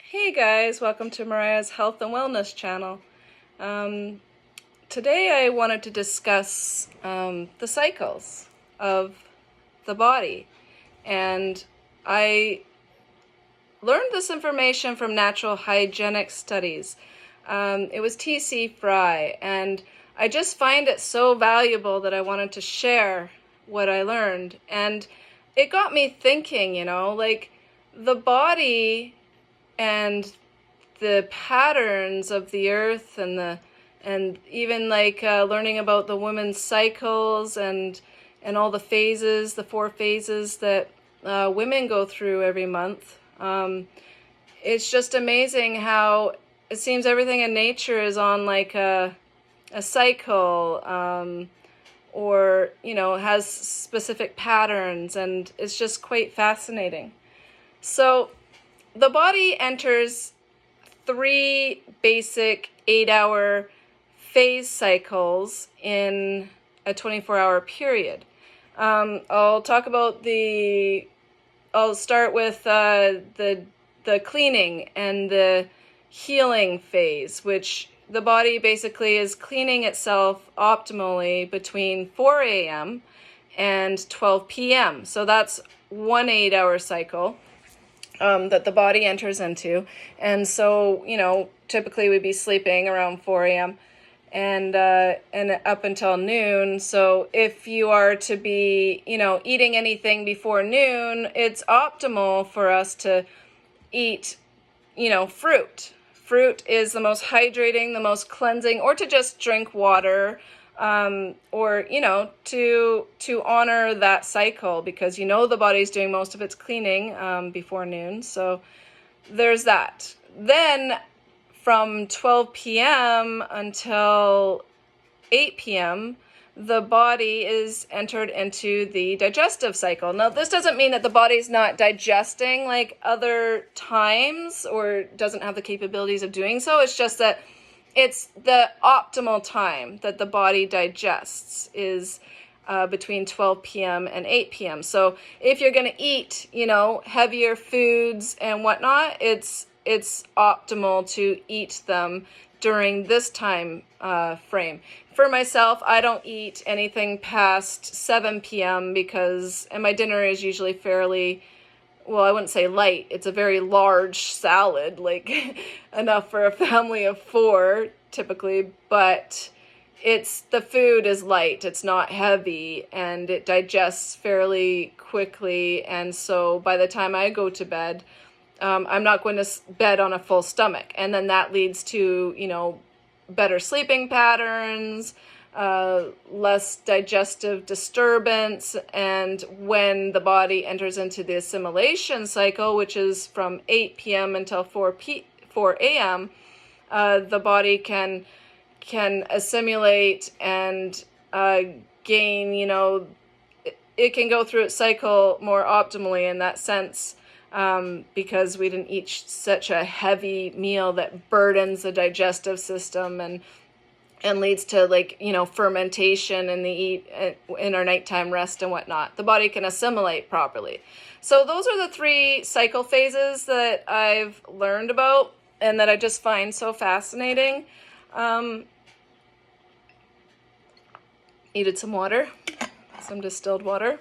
Hey guys, welcome to Mariah's Health and Wellness channel. Today I wanted to discuss the cycles of the body, and I learned this information from natural hygienic studies. It was T.C. Fry, and I just find it so valuable that I wanted to share what I learned. And it got me thinking, like the body and the patterns of the earth and even like learning about the women's cycles and all the phases, the 4 phases that women go through every month. It's just amazing how it seems everything in nature is on like a cycle, or has specific patterns, and it's just quite fascinating. So the body enters 3 basic 8-hour phase cycles in a 24-hour period. I'll start with the cleaning and the healing phase, which the body basically is cleaning itself optimally between 4 a.m. and 12 p.m. So that's one 8-hour cycle that the body enters into. And so, typically we'd be sleeping around 4 a.m. and up until noon. So if you are to be, eating anything before noon, it's optimal for us to eat, fruit. Fruit is the most hydrating, the most cleansing, or to just drink water, or to honor that cycle, because the body's doing most of its cleaning before noon. So there's that. Then from 12 p.m. until 8 p.m., the body is entered into the digestive cycle. Now, this doesn't mean that the body's not digesting like other times or doesn't have the capabilities of doing so. It's just that it's the optimal time that the body digests is between 12 p.m. and 8 p.m. So if you're going to eat, heavier foods and whatnot, it's optimal to eat them during this time frame. For myself, I don't eat anything past 7 p.m. and my dinner is usually fairly, well, I wouldn't say light. It's a very large salad, like enough for a family of 4 typically, but the food is light. It's not heavy, and it digests fairly quickly. And so by the time I go to bed, I'm not going to bed on a full stomach. And then that leads to, better sleeping patterns, less digestive disturbance. And when the body enters into the assimilation cycle, which is from 8 p.m. until 4 a.m., the body can assimilate and gain, it can go through its cycle more optimally in that sense, because we didn't eat such a heavy meal that burdens the digestive system and leads to fermentation in our nighttime rest and whatnot. The body can assimilate properly. So those are the 3 cycle phases that I've learned about and that I just find so fascinating. Needed some water, some distilled water.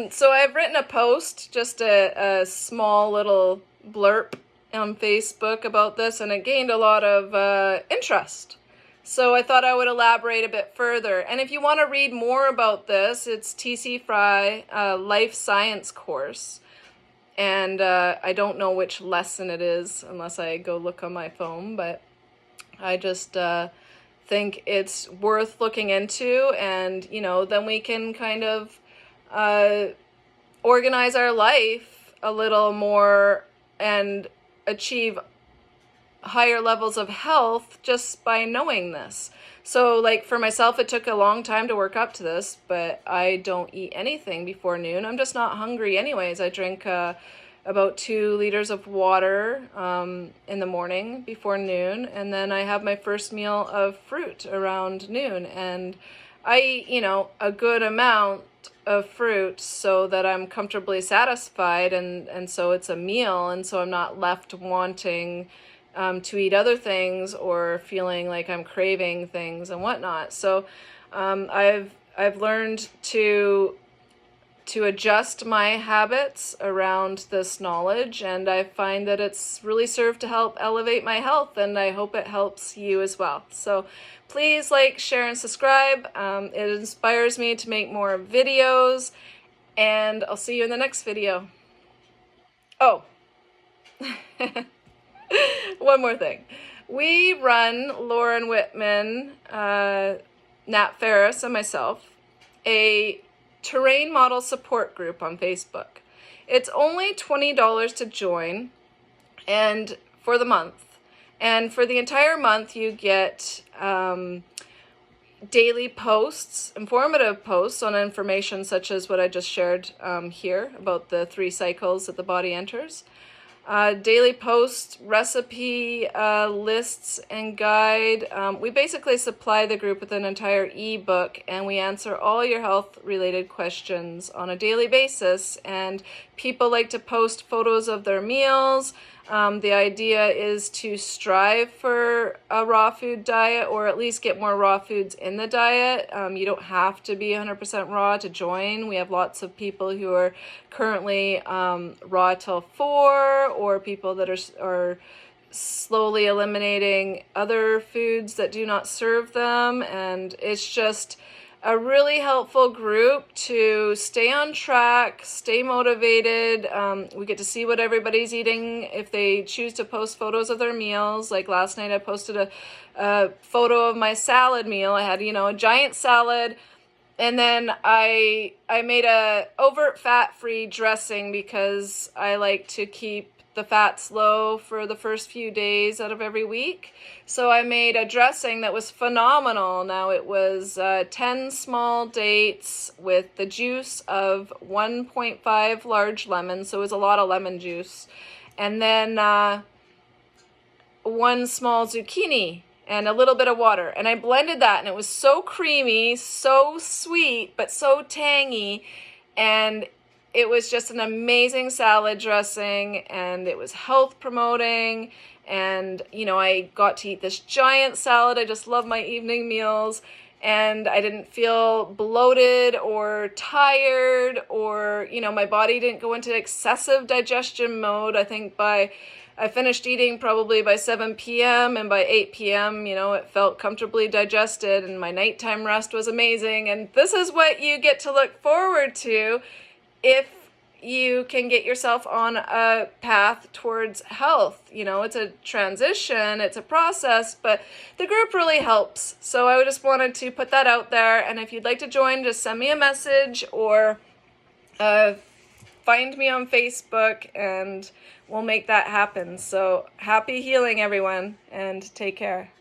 So I've written a post, just a small little blurb on Facebook about this, and it gained a lot of interest. So I thought I would elaborate a bit further. And if you want to read more about this, it's T.C. Fry, Life Science course. And I don't know which lesson it is unless I go look on my phone, but I just think it's worth looking into, and then we can kind of organize our life a little more and achieve higher levels of health just by knowing this. So for myself, it took a long time to work up to this, but I don't eat anything before noon. I'm just not hungry anyways. I drink about 2 liters of water in the morning before noon, and then I have my first meal of fruit around noon, and I eat, a good amount amount of fruit so that I'm comfortably satisfied, and so it's a meal, and so I'm not left wanting to eat other things or feeling like I'm craving things and whatnot. So I've learned to adjust my habits around this knowledge, and I find that it's really served to help elevate my health, and I hope it helps you as well. So please like, share, and subscribe. It inspires me to make more videos, and I'll see you in the next video. Oh, one more thing. We run, Lauren Whitman, Nat Ferris, and myself, a terrain model support group on Facebook. It's only $20 to join, and for the month. And for the entire month, you get daily posts, informative posts on information such as what I just shared here about the 3 cycles that the body enters. Daily posts, recipe lists, and guide. We basically supply the group with an entire ebook, and we answer all your health-related questions on a daily basis. And people like to post photos of their meals. The idea is to strive for a raw food diet, or at least get more raw foods in the diet. You don't have to be 100% raw to join. We have lots of people who are currently raw till 4, or people that are slowly eliminating other foods that do not serve them. And it's just a really helpful group to stay on track, stay motivated. We get to see what everybody's eating if they choose to post photos of their meals. Like last night I posted a photo of my salad meal. I had, a giant salad, and then I made a overt fat-free dressing because I like to keep the fats low for the first few days out of every week. So I made a dressing that was phenomenal. Now it was 10 small dates with the juice of 1.5 large lemons, so it was a lot of lemon juice. And then 1 small zucchini and a little bit of water. And I blended that, and it was so creamy, so sweet, but so tangy. And it was just an amazing salad dressing, and it was health promoting. And, I got to eat this giant salad. I just love my evening meals. And I didn't feel bloated or tired, or, my body didn't go into excessive digestion mode. I think I finished eating probably by 7 p.m. and by 8 p.m., it felt comfortably digested, and my nighttime rest was amazing. And this is what you get to look forward to if you can get yourself on a path towards health. It's a transition, it's a process, but the group really helps. So I just wanted to put that out there. And if you'd like to join, just send me a message or find me on Facebook, and we'll make that happen. So happy healing, everyone, and take care.